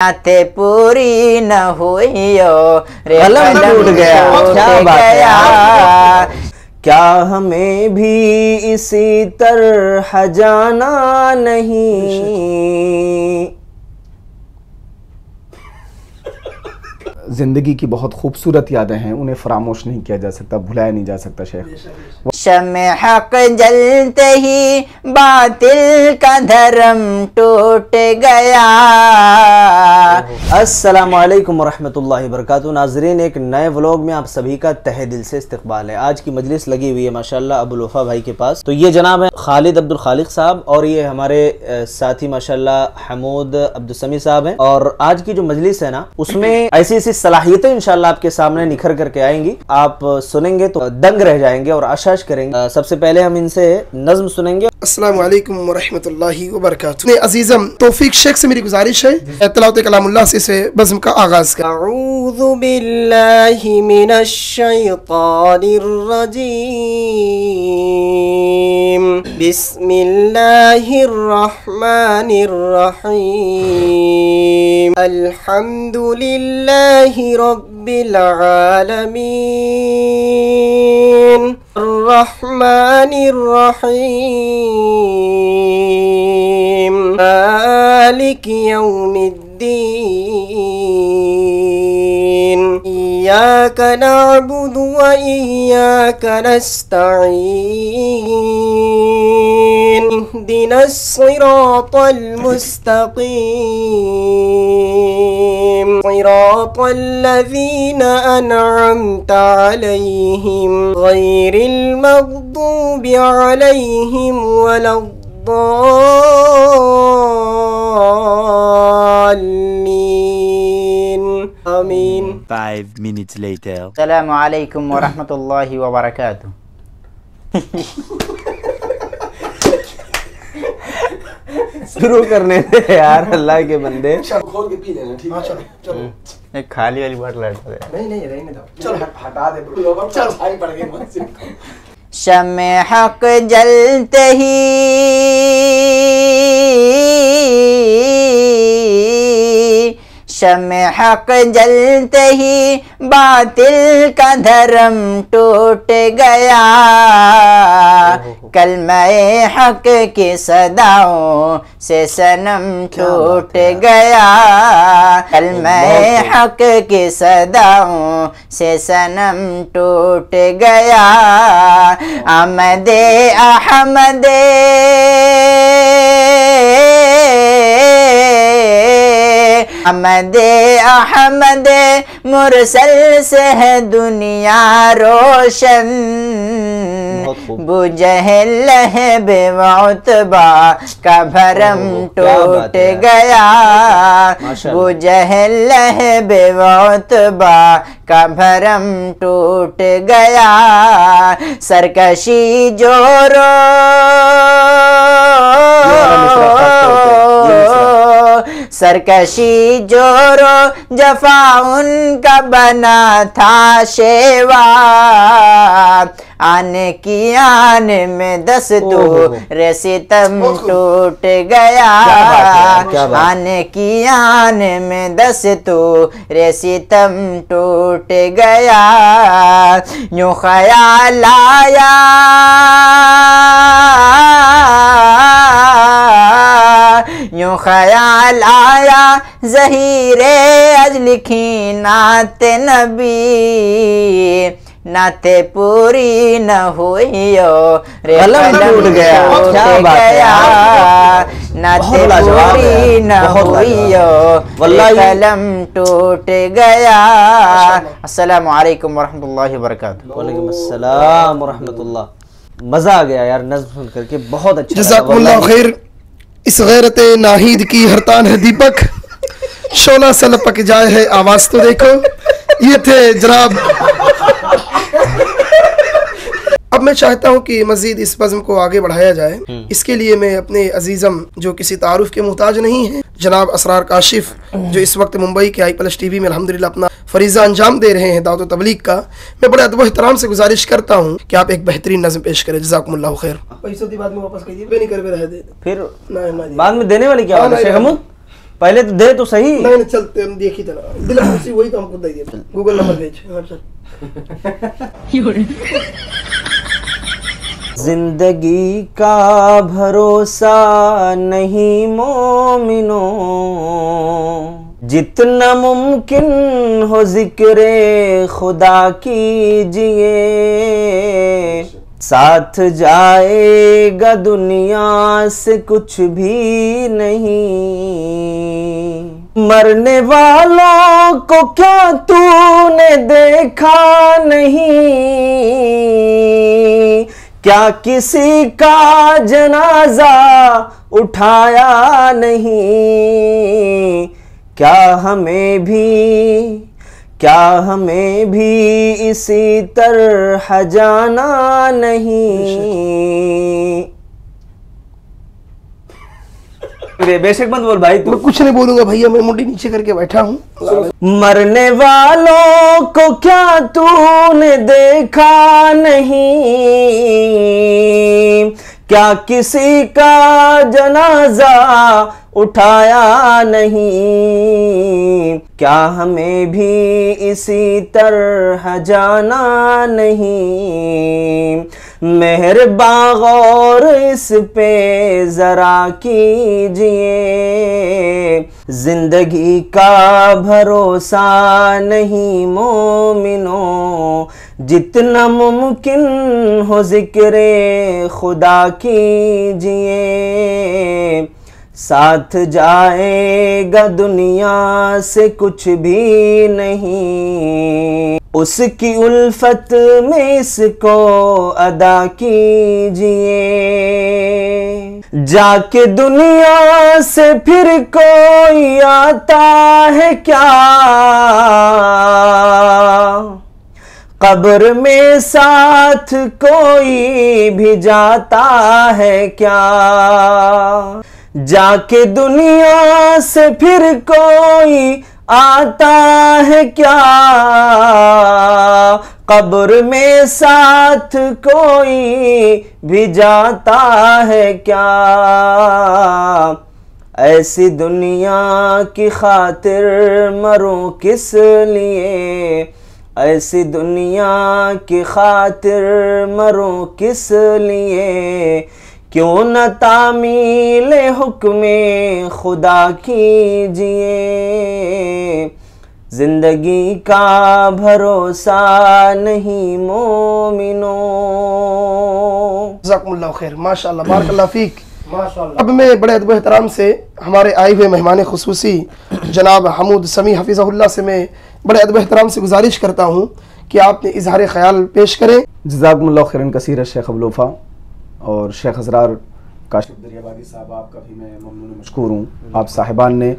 नाते पूरी न हुई रे कलम टूट गया। क्या बात है। क्या हमें भी इसी तरह जाना नहीं। जिंदगी की बहुत खूबसूरत यादें हैं, उन्हें फरामोश नहीं किया जा सकता, भुलाया नहीं जा सकता। शेख शमे हक जलते ही बातिल का धर्म टूट गया। अस्सलामुअलैकुम वरहमतुल्लाहि वबरकातुहू। नाजरीन, एक नए व्लॉग में आप सभी का तहे दिल से इस्तकबाल है। आज की मजलिस लगी हुई है माशाल्लाह अबुल वफा भाई के पास। तो ये जनाब है खालिद अब्दुल खालिक साहब और ये हमारे साथी माशाल्लाह हमूद अब्दुल समी साहब हैं। और आज की जो मजलिस है ना, उसमें ऐसी ऐसी सलाहियतें इंशाल्लाह आपके सामने निखर करके आएंगी। आप सुनेंगे तो दंग रह जाएंगे और आशाश करेंगे। सबसे पहले हम इनसे नज्म सुनेंगे। अस्सलामु अलैकुम वरहमतुल्लाहि वबरकातुहू। अजीजम तौफीक शेख से मेरी गुजारिश है तिलावत कलामुल्लाह से बज़्म का आगाज कर। अऊज़ु बिल्लाहि मिनश शैतानिर रजीम। बिस्मिल्लाहिर रहमानिर रहीम। अल्हम्दुलिल्लाहि रब्बिल आलमीन। अर्रहमानिर रहीम। मालिकि यौमिद्दीन। इय्याका नअबुदु व इय्याका नस्तईन। इहदिनस सिरातल मुस्तकीम। सिरातल लज़ीना अनअमता अलैहिम गैरिल मग़दूबि अलैहिम वलद्दाल्लीन। आमीन। 5 minutes later. अस्सलामु अलैकुम वरहमतुल्लाहि वबरकातुहू। शुरू करने दे यार, अल्लाह के बंदे। खोल के पी लेना, ठीक है? चलो चलो। एक खाली वाली बोतल हटा दे। नहीं रहने दो। चल हटा दे ब्रो। चल भाई पड़ गई मुझसे। शमे हक जलते ही शमे हक जलते ही बातिल का धर्म टूट गया। कलमे हक की सदाओं से सनम टूट गया। कलमे हक की सदाओं से सनम टूट गया। अहमदे अहमदे अहमदे अहमदे मुरसल से है दुनिया रोशन। बुजहल है बेवतबा का भरम टूट गया। बुजहल है बेवतबा का भरम टूट गया। सरकशी जोरो सरकशी जोरो जफा उनका बना था शेवा। आने की आन में दस्तू रे सितम टूट गया। आने की आन में दस्तू रे सितम टूट गया। यूं ख्याल आया यूं ख्याल आया ज़हीरे अज लिखी नाते नबी। नाते पूरी न हुई रे कलम टूट गया। क्या बात है। नाते पूरी न हुई रे कलम टूट गया। अस्सलामु अलैकुम वरहमतुल्लाहि वबरकातुहू। वालेकुम अस्सलाम वरहमतुल्लाह। मजा आ गया यार नज्म सुन करके, बहुत अच्छा। जज़ाकुमुल्लाह खैर। इस गैरत नाहीद की हरतान है दीपक, शोला से लपक जाए है आवाज तो देखो। ये थे जनाब। अब मैं चाहता हूँ कि मजीद इस बज़्म को आगे बढ़ाया जाए। इसके लिए मैं अपने अजीज़म जो किसी तारुफ के मुहताज नहीं है, जनाब असरार काशिफ, जो इस वक्त मुंबई के आई+ टीवी में अल्हम्दुलिल्लाह अपना फरीज़ा अंजाम दे रहे हैं दावत तबलीग का, मैं बड़े अदब एहतराम से गुजारिश करता हूँ कि आप एक बेहतरीन नज़्म पेश करें। जज़ाकुमुल्लाह खैर। पैसों की बाद में वापस कीजिए, नहीं कर रहे दे फिर ना बाद में देने वाली क्या बात है शेख हमूद? पहले तो दे तो सही। नहीं नहीं चलते हम देखी था दिल खुशी वही तो हमको दे दिया। गूगल नंबर भेज। हाँ चल। जिंदगी का भरोसा नहीं मोमिनो, जितना मुमकिन हो जिक्रे खुदा कीजिए, साथ जाएगा दुनिया से कुछ भी नहीं। मरने वालों को क्या तूने देखा नहीं, क्या किसी का जनाजा उठाया नहीं, क्या हमें भी इसी तरह जाना नहीं। बेशक मत बोल भाई तू। मैं कुछ नहीं बोलूंगा भैया, मैं मुंडी नीचे करके बैठा हूँ। मरने वालों को क्या तूने देखा नहीं, क्या किसी का जनाजा उठाया नहीं, क्या हमें भी इसी तरह जाना नहीं। मेहरबान गौर इस पे जरा कीजिए, जिंदगी का भरोसा नहीं मोमिनो, जितना मुमकिन हो जिक्रे खुदा कीजिए, साथ जाएगा दुनिया से कुछ भी नहीं। उसकी उल्फत में इसको अदा कीजिए, जाके दुनिया से फिर कोई आता है क्या, कब्र में साथ कोई भी जाता है क्या, जाके दुनिया से फिर कोई आता है क्या, कब्र में साथ कोई भी जाता है क्या। ऐसी दुनिया की खातिर मरूं किस लिए, ऐसी दुनिया की खातिर मरूं किस लिए, क्यों न तामील हुक्मे खुदा कीजिए, जिंदगी का भरोसा नहीं मोमिनो। जज़ाकुमुल्लाह खैर, माशाअल्लाह, बारकल्लाह फीक। अब मैं बड़े अदब एहतराम से हमारे आए हुए मेहमान खुसूसी जनाब हमूद समी हफिज़हुल्लाह से मैं बड़े अदब एहतराम से गुजारिश करता हूँ कि आप इजहार ख्याल पेश करें। जज़ाकुमुल्लाह खैरन कसीर शेख अबुल वफ़ा और शेख असरार काशिफ दरियाबादी साहब, आपका भी मैं ममनून मशकूर हूँ। आप साहिबान ने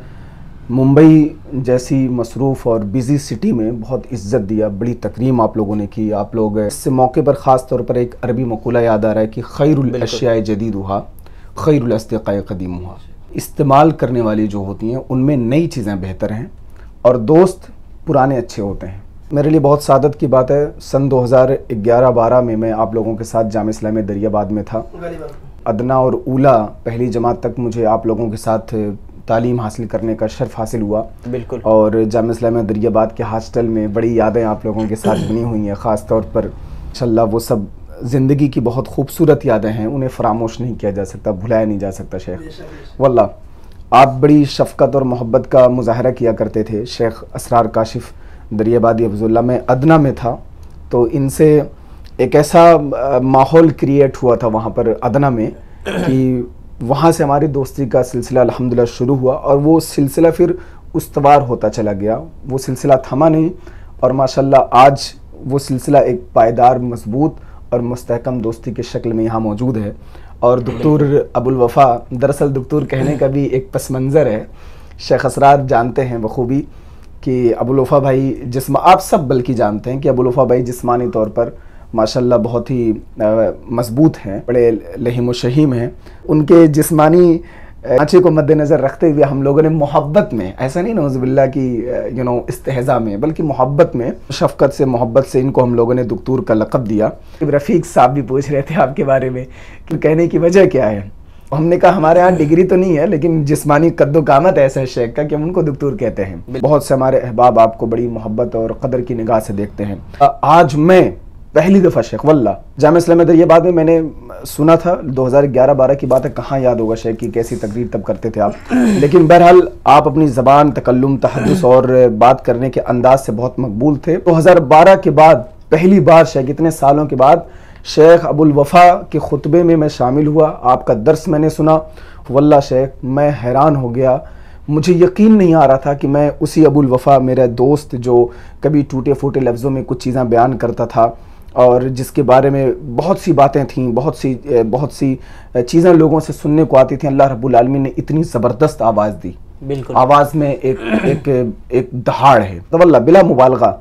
मुंबई जैसी मसरूफ़ और बिज़ी सिटी में बहुत इज़्ज़त दिया, बड़ी तकरीम आप लोगों ने की। आप लोग इस मौके पर ख़ास तौर पर एक अरबी मक़ूला याद आ रहा है कि खैरुल अशियाए जदीदुहा खैरुल अस्दिक़ाए क़दीमुहा। इस्तेमाल करने वाली जो होती हैं उनमें नई चीज़ें बेहतर हैं और दोस्त पुराने अच्छे होते हैं। मेरे लिए बहुत सादत की बात है, सन 2011-12 में मैं आप लोगों के साथ जामिया इस्लामिया दरियाबाद में था। अदना और ऊला पहली जमात तक मुझे आप लोगों के साथ तालीम हासिल करने का शर्फ हासिल हुआ। बिल्कुल। और जामिया इस्लामिया दरियाबाद के हॉस्टल में बड़ी यादें आप लोगों के साथ बनी हुई हैं। ख़ास तौर पर इंशाअल्लाह वो सब ज़िंदगी की बहुत खूबसूरत यादें हैं, उन्हें फरामोश नहीं किया जा सकता, भुलाया नहीं जा सकता। शेख वल्लाह आप बड़ी शफ़क़त और मोहब्बत का मुज़ाहरा किया करते थे। शेख असरार काशिफ दरियाबादी अफजुल्ला में अदना में था, तो इनसे एक ऐसा माहौल क्रिएट हुआ था वहाँ पर अदना में कि वहाँ से हमारी दोस्ती का सिलसिला अल्हम्दुलिल्लाह शुरू हुआ और वो सिलसिला फिर उस्तवार होता चला गया। वो सिलसिला थमा नहीं और माशाल्लाह आज वो सिलसिला एक पायदार, मजबूत और मुस्तहकम दोस्ती के शक्ल में यहाँ मौजूद है। और दुक्तूर अबुल वफ़ा, दरअसल दुक्तूर कहने का भी एक पस मंज़र है। शेख असरार जानते हैं बखूबी कि अबुल वफ़ा भाई आप सब बल्कि जानते हैं कि अबुल वफ़ा भाई जिस्मानी तौर पर माशाल्लाह बहुत ही मजबूत हैं, बड़े लहीम व शहीम हैं। उनके जिस्मानी ढांचे को मद्देनज़र रखते हुए हम लोगों ने मोहब्बत में, ऐसा नहीं नौज़ुबिल्लाह की इस्तेहज़ा में, बल्कि मोहब्बत में, शफ़क़त से, मोहब्बत से इनको हम लोगों ने दुक्तूर का लक़ब दिया। रफ़ीक साहब भी पूछ रहे थे आपके बारे में कि कहने की वजह क्या है। हमने कहा हमारे यहाँ डिग्री तो नहीं है लेकिन जिस्मानी कद्दो कामत है ऐसे शेख का कि हम उनको दुक्तूर कहते हैं। बहुत से हमारे अहबाब आपको बड़ी मोहब्बत और कदर की निगाह से देखते हैं। आज मैं पहली दफ़ा शेख वल्ला जामिया इस्लामिया दरियाबाद में मैंने सुना था, 2011-12 की बात है, कहाँ याद होगा शेख की कैसी तकरीर तब करते थे आप। लेकिन बहरहाल आप अपनी ज़बान, तकल्लुम, तहद्दुस और बात करने के अंदाज से बहुत मकबूल थे। 2012 के बाद पहली बार शेख इतने सालों के बाद शेख अबुल वफ़ा के खुतबे में मैं शामिल हुआ, आपका दर्स मैंने सुना। वल्ला शेख मैं हैरान हो गया, मुझे यकीन नहीं आ रहा था कि मैं उसी अबुल वफ़ा, मेरा दोस्त जो कभी टूटे फूटे लफ्ज़ों में कुछ चीज़ें बयान करता था और जिसके बारे में बहुत सी बातें थीं, बहुत सी चीज़ें लोगों से सुनने को आती थी। अल्लाह रब्बुल आलमीन ने इतनी ज़बरदस्त आवाज़ दी, बिल्कुल आवाज़ में एक दहाड़ है। तो वल्ला बिला मुबालगा